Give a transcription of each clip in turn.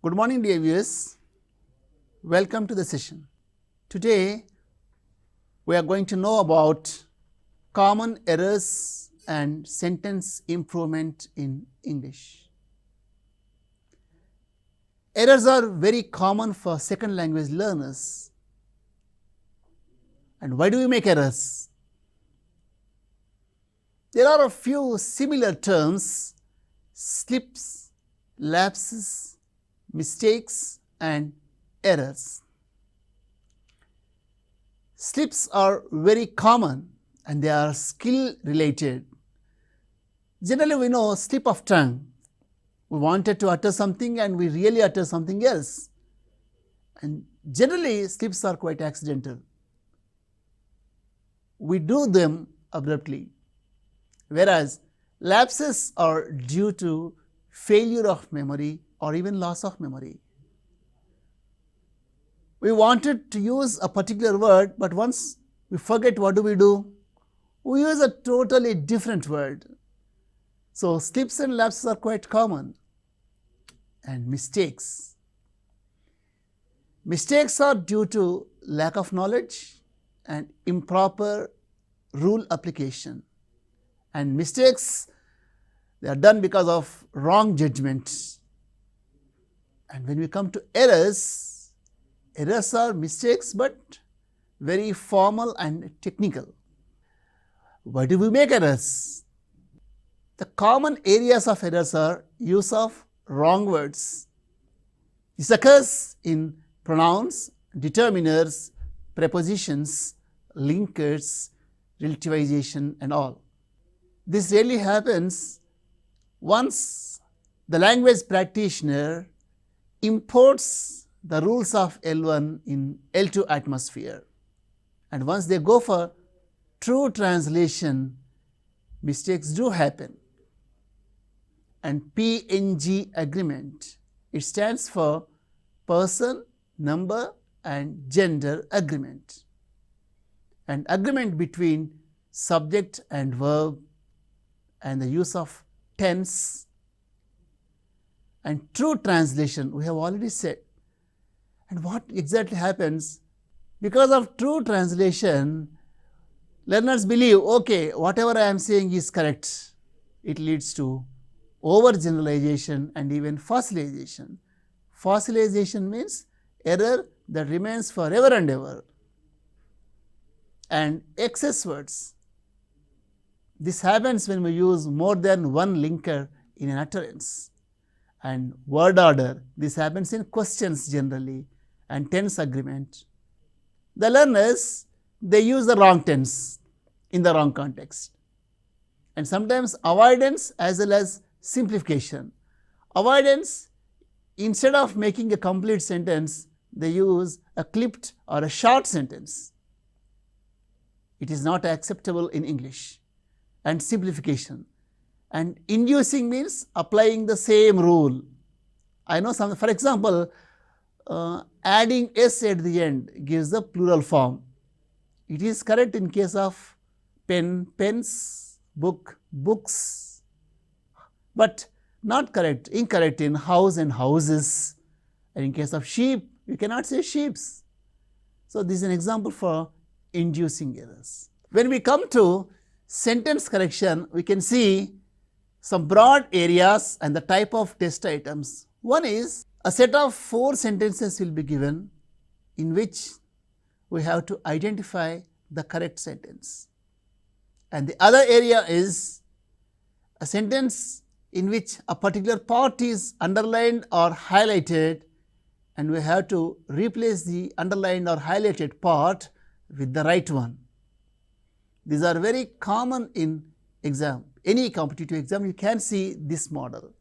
Good morning, dear viewers. Welcome to the session. Today, we are going to know about common errors and sentence improvement in English. Errors are very common for second language learners. And why do we make errors? There are a few similar terms: slips, lapses, mistakes and errors. Slips are very common and they are skill related. Generally, we know slip of tongue. We wanted to utter something and we really utter something else. And generally, slips are quite accidental. We do them abruptly. Whereas lapses are due to failure of memory or even loss of memory. We wanted to use a particular word, but once we forget, what do? We use a totally different word. So slips and lapses are quite common. And mistakes. Mistakes are due to lack of knowledge and improper rule application. And mistakes, they are done because of wrong judgments. And when we come to errors, errors are mistakes but very formal and technical. Why do we make errors? The common areas of errors are use of wrong words. This occurs in pronouns, determiners, prepositions, linkers, relativization and all. This really happens once the language practitioner imports the rules of L1 in L2 atmosphere, and once they go for true translation, mistakes do happen. And PNG agreement, it stands for person, number and gender agreement, and agreement between subject and verb and the use of tense. And true translation, we have already said. And what exactly happens? Because of true translation, learners believe, okay, whatever I am saying is correct. It leads to overgeneralization and even fossilization. Fossilization means error that remains forever and ever. And excess words. This happens when we use more than one linker in an utterance. And word order, this happens in questions generally, and tense agreement. The learners, they use the wrong tense in the wrong context. And sometimes avoidance as well as simplification. Avoidance, instead of making a complete sentence, they use a clipped or a short sentence. It is not acceptable in English. And simplification. And inducing means applying the same rule. I know some, for example, adding s at the end gives the plural form. It is correct in case of pen, pens, book, books, but not correct, incorrect in house and houses. And in case of sheep, you cannot say sheeps. So this is an example for inducing errors. When we come to sentence correction, we can see some broad areas and the type of test items. One is a set of 4 sentences will be given in which we have to identify the correct sentence. And the other area is a sentence in which a particular part is underlined or highlighted, and we have to replace the underlined or highlighted part with the right one. These are very common in exam. Any competitive exam, you can see this model.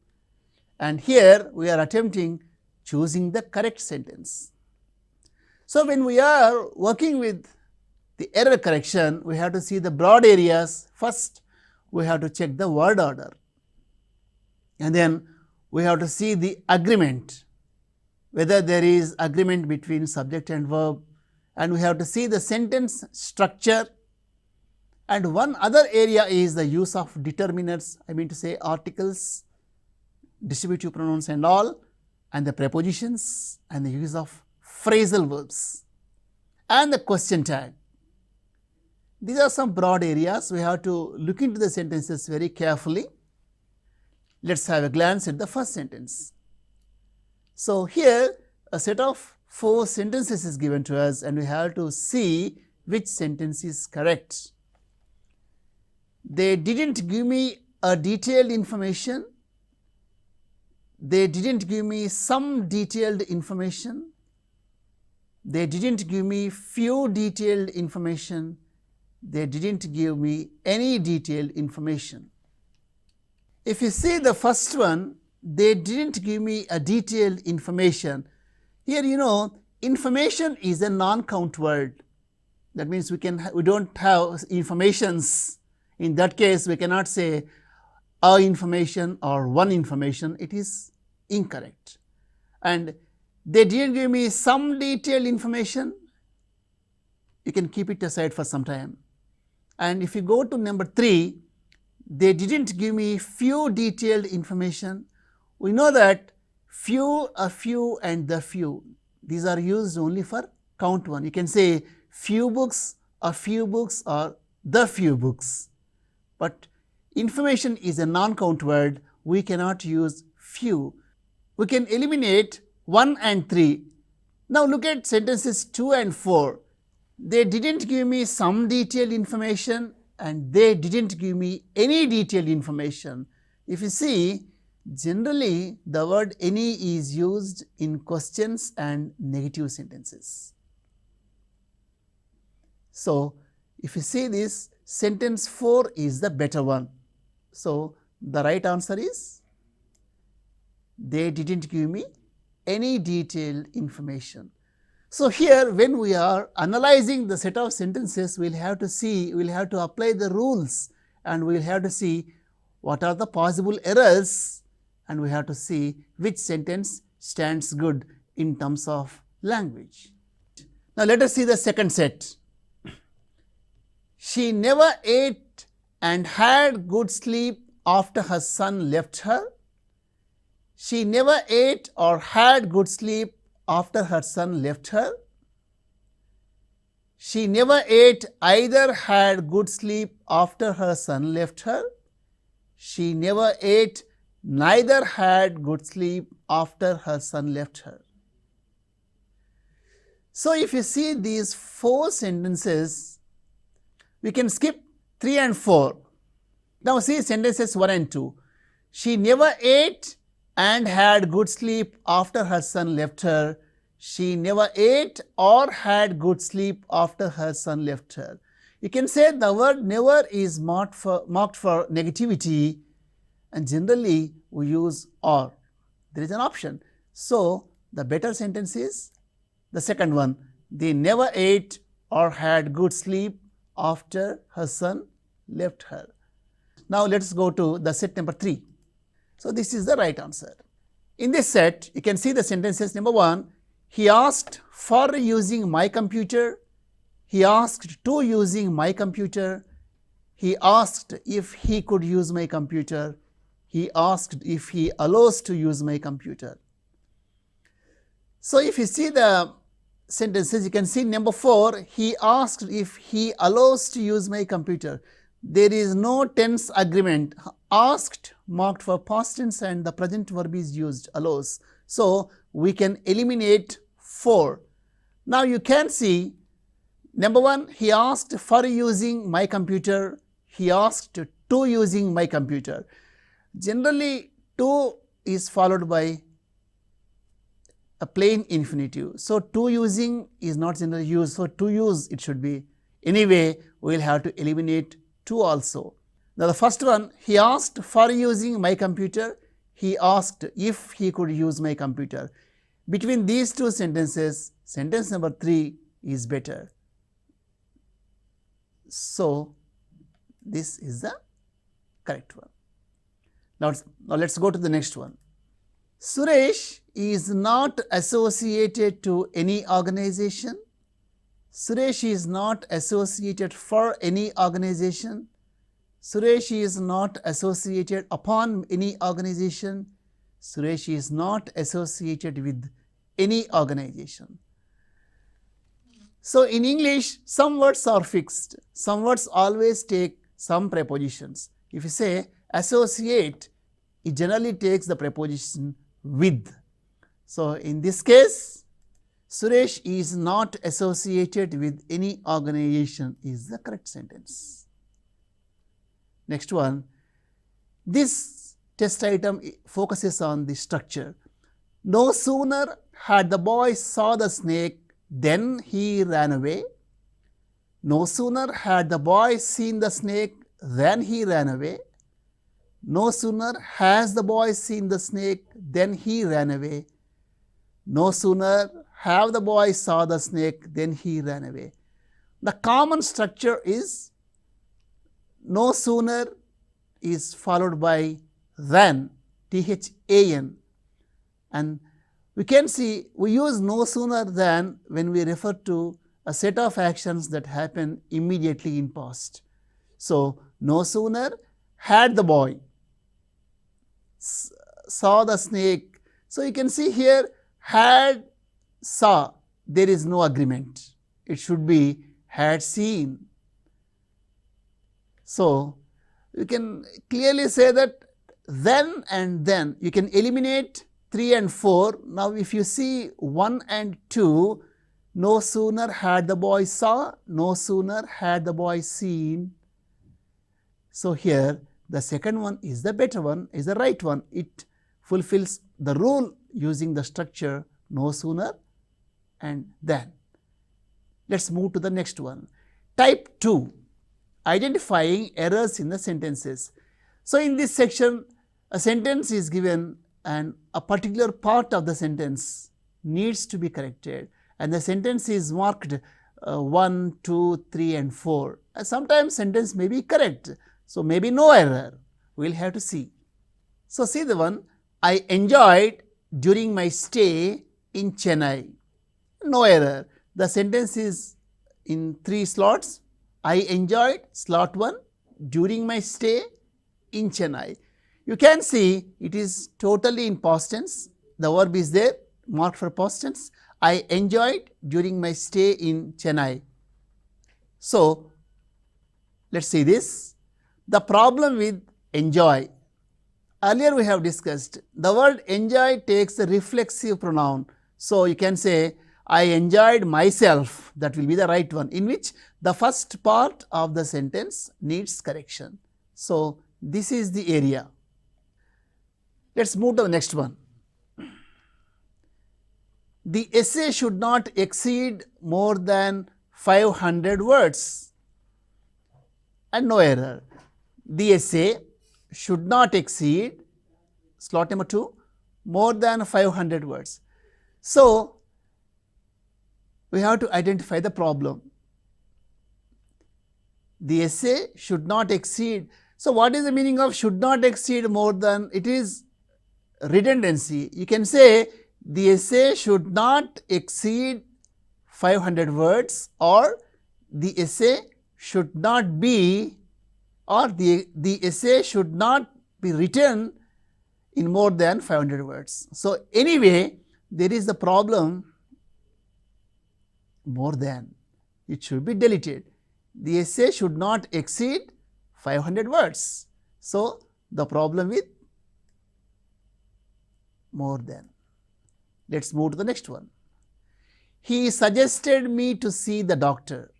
And here we are attempting choosing the correct sentence. So when we are working with the error correction, we have to see the broad areas. First, we have to check the word order. And then we have to see the agreement, whether there is agreement between subject and verb. And we have to see the sentence structure. And one other area is the use of determiners, I mean to say articles, distributive pronouns and all. and the prepositions and the use of phrasal verbs and the question tag. These are some broad areas. We have to look into the sentences very carefully. Let us have a glance at the first sentence. So, here a set of 4 sentences is given to us and we have to see which sentence is correct. They didn't give me a detailed information. They didn't give me some detailed information. They didn't give me few detailed information. They didn't give me any detailed information. If you see the first one, they didn't give me a detailed information. Here, information is a non-count word. That means we don't have informations. In that case, we cannot say a information or one information. It is incorrect. And they didn't give me some detailed information. You can keep it aside for some time. And if you go to number 3, they didn't give me few detailed information. We know that few, a few and the few, these are used only for count one. You can say few books, a few books or the few books. But information is a non-count word. We cannot use few. We can eliminate 1 and 3. Now look at sentences 2 and 4. They didn't give me some detailed information and they didn't give me any detailed information. If you see, generally the word any is used in questions and negative sentences. So, if you see this, sentence 4 is the better one. So, the right answer is they didn't give me any detailed information. So, here when we are analyzing the set of sentences, we will have to apply the rules and we will have to see what are the possible errors and we have to see which sentence stands good in terms of language. Now, let us see the second set. She never ate and had good sleep after her son left her. She never ate or had good sleep after her son left her. She never ate either had good sleep after her son left her. She never ate neither had good sleep after her son left her. So, if you see these 4 sentences, we can skip 3 and 4. Now, see sentences 1 and 2. She never ate and had good sleep after her son left her. She never ate or had good sleep after her son left her. You can say the word never is marked for negativity and generally we use or. There is an option. So, the better sentence is the second one. They never ate or had good sleep after her son left her. Now, let us go to the set number 3. So, this is the right answer. In this set, you can see the sentences. Number 1, he asked for using my computer. He asked to using my computer. He asked if he could use my computer. He asked if he allows to use my computer. So, if you see the sentences, you can see number 4, he asked if he allows to use my computer. There is no tense agreement. Asked marked for past tense and the present verb is used, allows. So, we can eliminate 4. Now, you can see number 1, he asked for using my computer. He asked to using my computer. Generally, to is followed by a plain infinitive. So, to using is not generally used. So, to use it should be. Anyway, we will have to eliminate to also. Now, the first one, he asked for using my computer. He asked if he could use my computer. Between these 2 sentences, sentence number 3 is better. So, this is the correct one. Now, let's go to the next one. Suresh is not associated to any organization. Suresh is not associated for any organization. Suresh is not associated upon any organization. Suresh is not associated with any organization. So in English, some words are fixed. Some words always take some prepositions. If you say associate, it generally takes the preposition with. So in this case, Suresh is not associated with any organization is the correct sentence. Next one, this test item focuses on the structure. No sooner had the boy saw the snake, then he ran away. No sooner had the boy seen the snake, than he ran away. No sooner has the boy seen the snake, then he ran away. No sooner have the boy saw the snake, then he ran away. The common structure is no sooner is followed by than, THAN, and we can see we use no sooner than when we refer to a set of actions that happen immediately in past. So, no sooner had the boy saw the snake. So, you can see here had, saw, there is no agreement. It should be had seen. So, you can clearly say that then and then you can eliminate 3 and 4. Now, if you see 1 and 2, no sooner had the boy saw, no sooner had the boy seen. So, here the second one is the better one, is the right one. It fulfills the rule using the structure no sooner and then. Let us move to the next one. Type 2, identifying errors in the sentences. So, in this section, a sentence is given and a particular part of the sentence needs to be corrected, and the sentence is marked 1, 2, 3 and 4. Sometimes sentence may be correct, so maybe no error. We will have to see. So, see the one, I enjoyed during my stay in Chennai. No error. The sentence is in 3 slots. I enjoyed, slot 1, during my stay in Chennai. You can see it is totally in past tense. The verb is there, marked for past tense. I enjoyed during my stay in Chennai. So, let us see this. The problem with enjoy. Earlier we have discussed the word enjoy takes the reflexive pronoun. So, you can say I enjoyed myself, that will be the right one, in which the first part of the sentence needs correction. So, this is the area. Let us move to the next one. The essay should not exceed more than 500 words, and no error. The essay should not exceed, slot number 2, more than 500 words. So, we have to identify the problem. The essay should not exceed. So, what is the meaning of should not exceed more than? It is redundancy. You can say the essay should not exceed 500 words, or the essay should not be, or the essay should not be written in more than 500 words. So, anyway, there is the problem more than, it should be deleted. The essay should not exceed 500 words. So, the problem with more than. Let us move to the next one. He suggested me to see the doctor.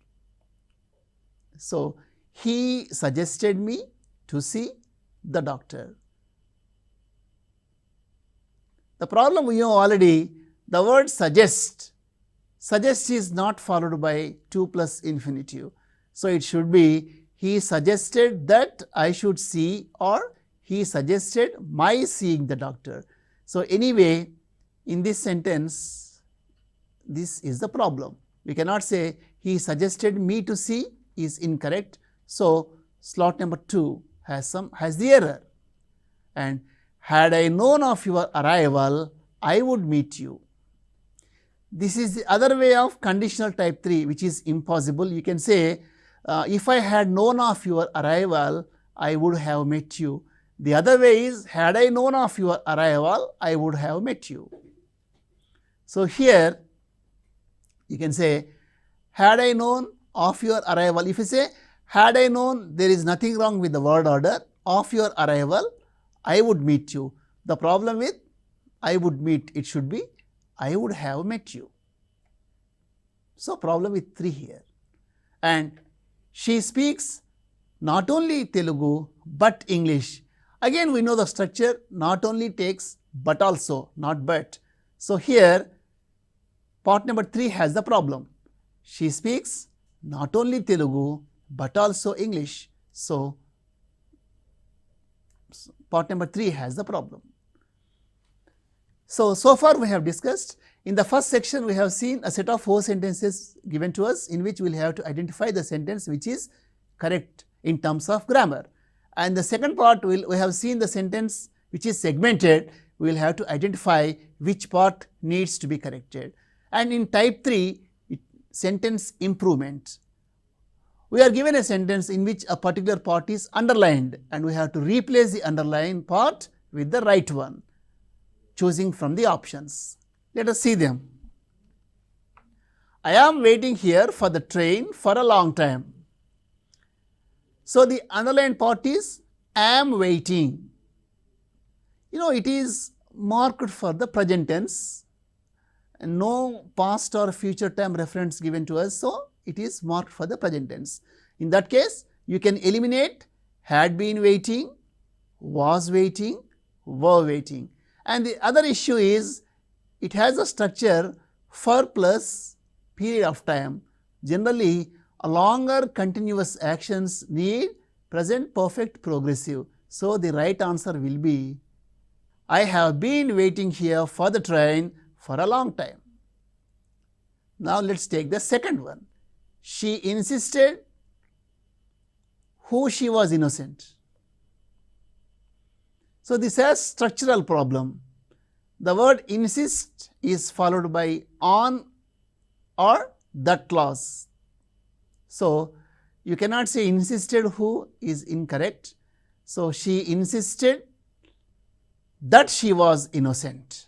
So, he suggested me to see the doctor. The problem we know already, the word suggest. Suggest is not followed by 2 plus infinitive. So, it should be he suggested that I should see, or he suggested my seeing the doctor. So, anyway, in this sentence, this is the problem. We cannot say he suggested me to see is incorrect. So, slot number 2 has the error. And had I known of your arrival, I would meet you. This is the other way of conditional type 3, which is impossible. You can say, if I had known of your arrival, I would have met you. The other way is, had I known of your arrival, I would have met you. So, here you can say, had I known of your arrival. If you say, had I known, there is nothing wrong with the word order. Of your arrival, I would meet you. The problem with I would meet, it should be I would have met you. So, problem with 3 here. And she speaks not only Telugu but English. Again we know the structure not only takes but also, not but. So, here part number 3 has the problem. She speaks not only Telugu but also English. So, part number 3 has the problem. So far we have discussed. In the first section we have seen a set of 4 sentences given to us, in which we will have to identify the sentence which is correct in terms of grammar. And the second part we have seen the sentence which is segmented. We will have to identify which part needs to be corrected. And in type 3, sentence improvement. We are given a sentence in which a particular part is underlined, and we have to replace the underlined part with the right one, choosing from the options. Let us see them. I am waiting here for the train for a long time. So, the underlined part is am waiting. You know, it is marked for the present tense, and no past or future time reference given to us. So, it is marked for the present tense. In that case, you can eliminate had been waiting, was waiting, were waiting. And the other issue is, it has a structure for plus period of time. Generally, a longer continuous actions need present perfect progressive. So, the right answer will be, I have been waiting here for the train for a long time. Now, let us take the second one. She insisted she was innocent. So, this has structural problem. The word insist is followed by on or that clause. So, you cannot say insisted who is incorrect. So, she insisted that she was innocent.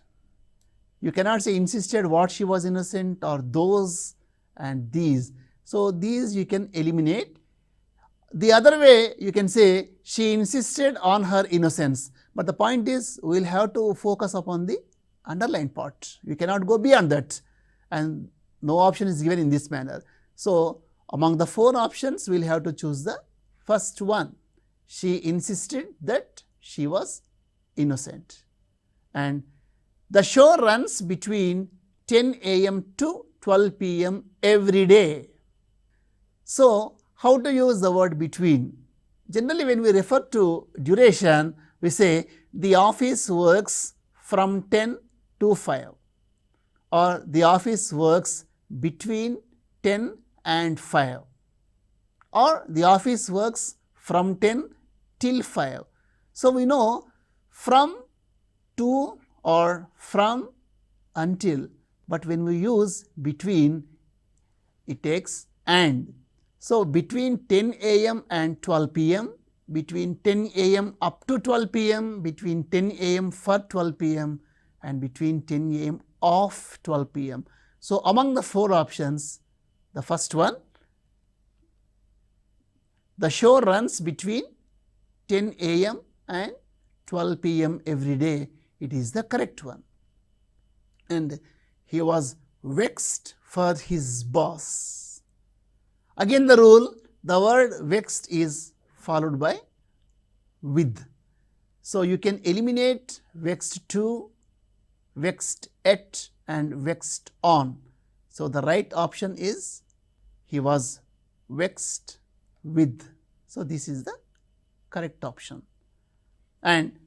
You cannot say insisted what she was innocent or those and these. So, these you can eliminate. The other way you can say she insisted on her innocence, but the point is we will have to focus upon the underlined part. You cannot go beyond that, and no option is given in this manner. So, among the 4 options we will have to choose the first one. She insisted that she was innocent. And the show runs between 10 a.m. to 12 p.m. every day. So, how to use the word between? Generally, when we refer to duration, we say the office works from 10 to 5, or the office works between 10 and 5, or the office works from 10 till 5. So, we know from to or from until, but when we use between, it takes and. So, between 10 a.m. and 12 p.m., between 10 a.m. up to 12 p.m., between 10 a.m. for 12 p.m. and between 10 a.m. of 12 p.m. So, among the 4 options, the first one, the show runs between 10 a.m. and 12 p.m. every day. It is the correct one. And he was vexed for his boss. Again the rule, the word vexed is followed by with. So, you can eliminate vexed to, vexed at and vexed on. So, the right option is he was vexed with. So, this is the correct option. And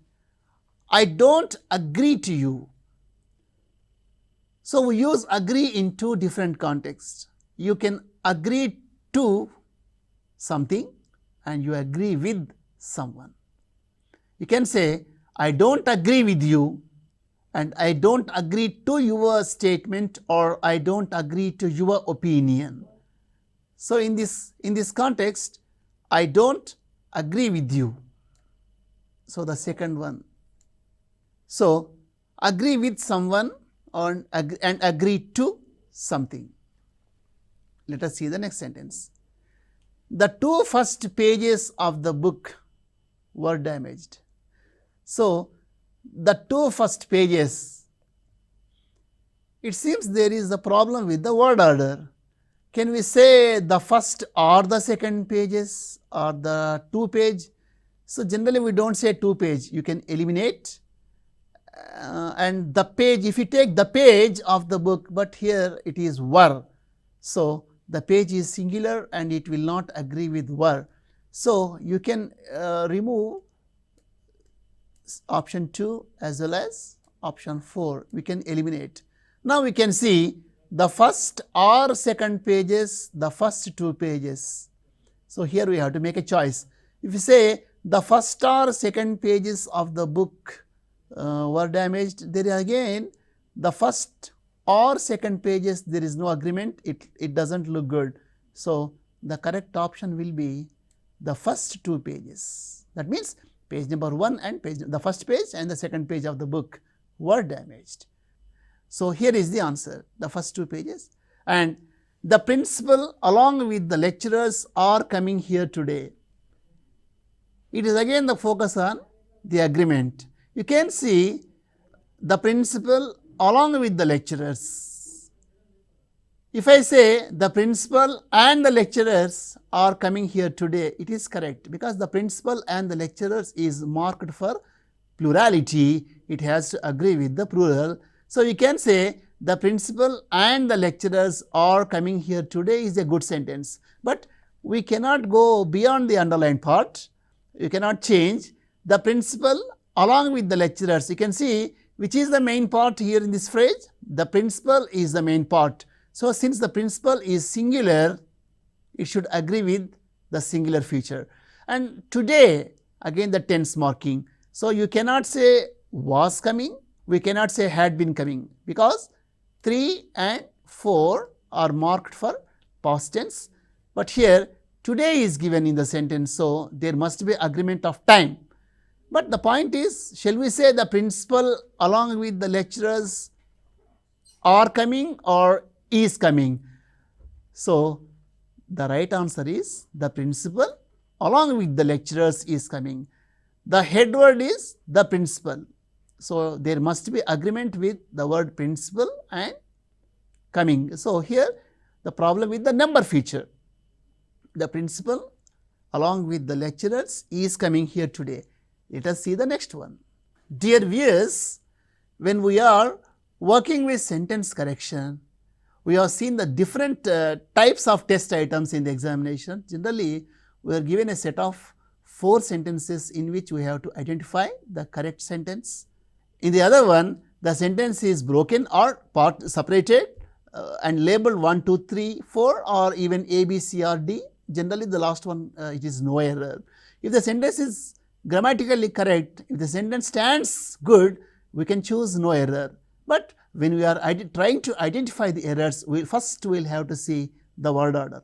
I don't agree to you. So, we use agree in 2 different contexts. You can agree to something and you agree with someone. You can say, I don't agree with you and I don't agree to your statement, or I don't agree to your opinion. So, in this context, I don't agree with you. So, the second one. So, agree with someone and agree to something. Let us see the next sentence. The two first pages of the book were damaged. So, the two first pages, it seems there is a problem with the word order. Can we say the first or the second pages or the two page? So, generally we do not say two page, you can eliminate and the page, if you take the page of the book, but here it is were. So, the page is singular and it will not agree with were. So, you can remove option 2 as well as option 4, we can eliminate. Now, we can see the first or second pages, the first two pages. So, here we have to make a choice. If you say the first or second pages of the book were damaged, there is again the first or second pages, there is no agreement, it does not look good. So, the correct option will be the first two pages. That means, page number 1 and the first page and the second page of the book were damaged. So, here is the answer, the first two pages, and the principal along with the lecturers are coming here today. It is again the focus on the agreement. You can see the principal along with the lecturers. If I say the principal and the lecturers are coming here today, it is correct because the principal and the lecturers is marked for plurality, it has to agree with the plural. So, you can say the principal and the lecturers are coming here today is a good sentence, but we cannot go beyond the underlined part, you cannot change the principal along with the lecturers. You can see which is the main part here in this phrase, the principal is the main part. So, since the principal is singular, it should agree with the singular feature. And today, again the tense marking. So, you cannot say was coming, we cannot say had been coming because 3 and 4 are marked for past tense, but here today is given in the sentence. So, there must be agreement of time. But the point is, shall we say the principal along with the lecturers are coming or is coming? So, the right answer is the principal along with the lecturers is coming. The head word is the principal. So, there must be agreement with the word principal and coming. So, here the problem with the number feature. The principal along with the lecturers is coming here today. Let us see the next one. Dear viewers, when we are working with sentence correction, we have seen the different types of test items in the examination. Generally, we are given a set of 4 sentences in which we have to identify the correct sentence. In the other one, the sentence is broken or part separated and labeled 1, 2, 3, 4 or even A, B, C or D. Generally, the last one it is no error. If the sentence is grammatically correct, if the sentence stands good, we can choose no error. But when we are trying to identify the errors, first we will have to see the word order.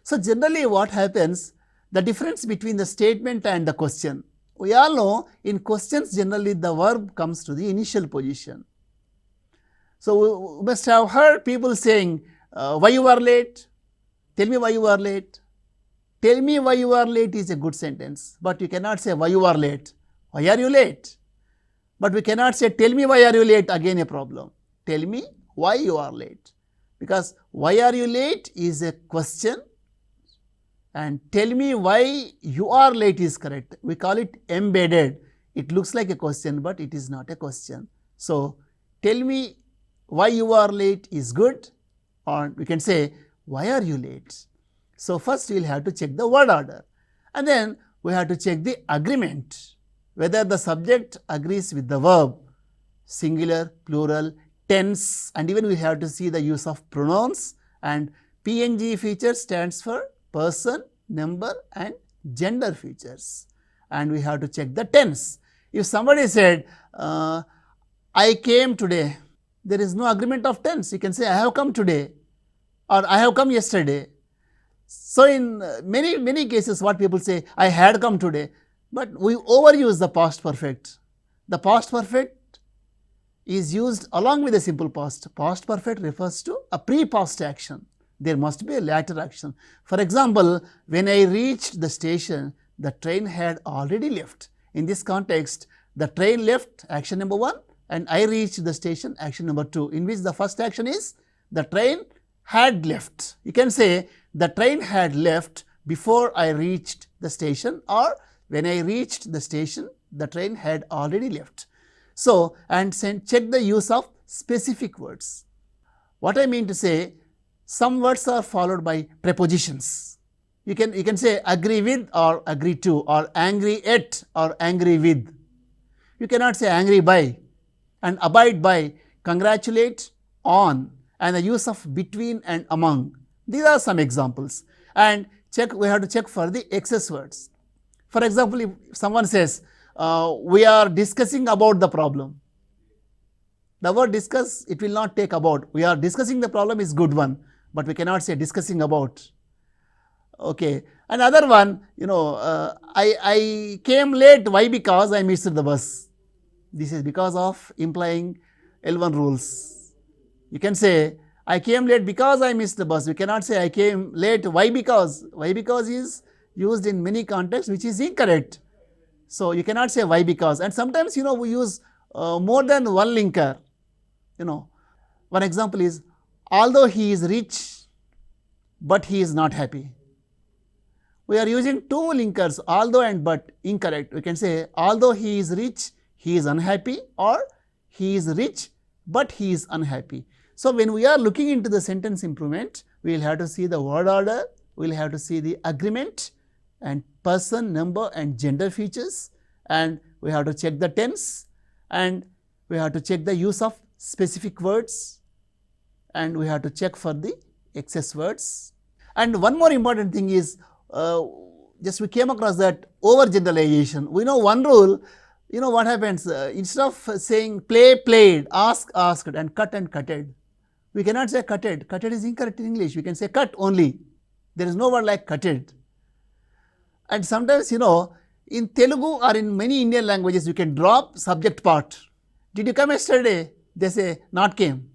So, generally what happens, the difference between the statement and the question. We all know in questions generally the verb comes to the initial position. So, we must have heard people saying, why you are late? Tell me why you are late. Tell me why you are late is a good sentence, but you cannot say why you are late. Why are you late? But we cannot say tell me why are you late, again a problem. Tell me why you are late, because why are you late is a question and tell me why you are late is correct. We call it embedded. It looks like a question, but it is not a question. So, tell me why you are late is good, or we can say why are you late. So, first we will have to check the word order and then we have to check the agreement, whether the subject agrees with the verb, singular, plural, tense, and even we have to see the use of pronouns, and PNG feature stands for person, number and gender features, and we have to check the tense. If somebody said, I came today, there is no agreement of tense. You can say I have come today or I have come yesterday. So, in many cases what people say, I had come today, but we overuse the past perfect. The past perfect is used along with the simple past. Past perfect refers to a pre-past action. There must be a later action. For example, when I reached the station, the train had already left. In this context, the train left, action number 1, and I reached the station, action number 2, in which the first action is the train had left. You can say the train had left before I reached the station, or when I reached the station, the train had already left. So, and check the use of specific words. What I mean to say, some words are followed by prepositions. You can say agree with or agree to, or angry at or angry with. You cannot say angry by, and abide by, congratulate, on, and the use of between and among. These are some examples. And we have to check for the excess words. For example, if someone says, we are discussing about the problem. The word discuss, it will not take about. We are discussing the problem is good one, but we cannot say discussing about. Okay. Another one, I came late. Why? Because I missed the bus. This is because of implying L1 rules. You can say, I came late because I missed the bus. We cannot say I came late. Why? Because. Why? Because is used in many contexts, which is incorrect. So, you cannot say why because. And sometimes, we use more than one linker. One example is, although he is rich, but he is not happy. We are using two linkers, although and but, incorrect. We can say, although he is rich, he is unhappy, or he is rich, but he is unhappy. So, when we are looking into the sentence improvement, we will have to see the word order, we will have to see the agreement and person, number and gender features, and we have to check the tense, and we have to check the use of specific words, and we have to check for the excess words. And one more important thing is, just we came across that overgeneralization. We know one rule. What happens, instead of saying play, played, ask, asked, and cutted, we cannot say cutted. Cutted is incorrect in English. We can say cut only. There is no word like cutted. And sometimes, in Telugu or in many Indian languages, you can drop subject part. Did you come yesterday? They say not came.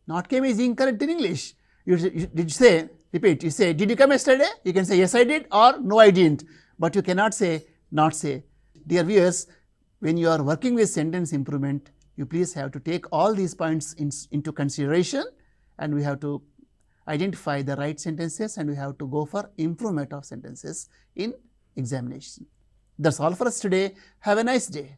Not came is incorrect in English. Did you say, repeat, you say, did you come yesterday? You can say yes I did or no I didn't. But you cannot say not say. Dear viewers, when you are working with sentence improvement, you please have to take all these points into consideration, and we have to identify the right sentences, and we have to go for improvement of sentences in examination. That's all for us today. Have a nice day.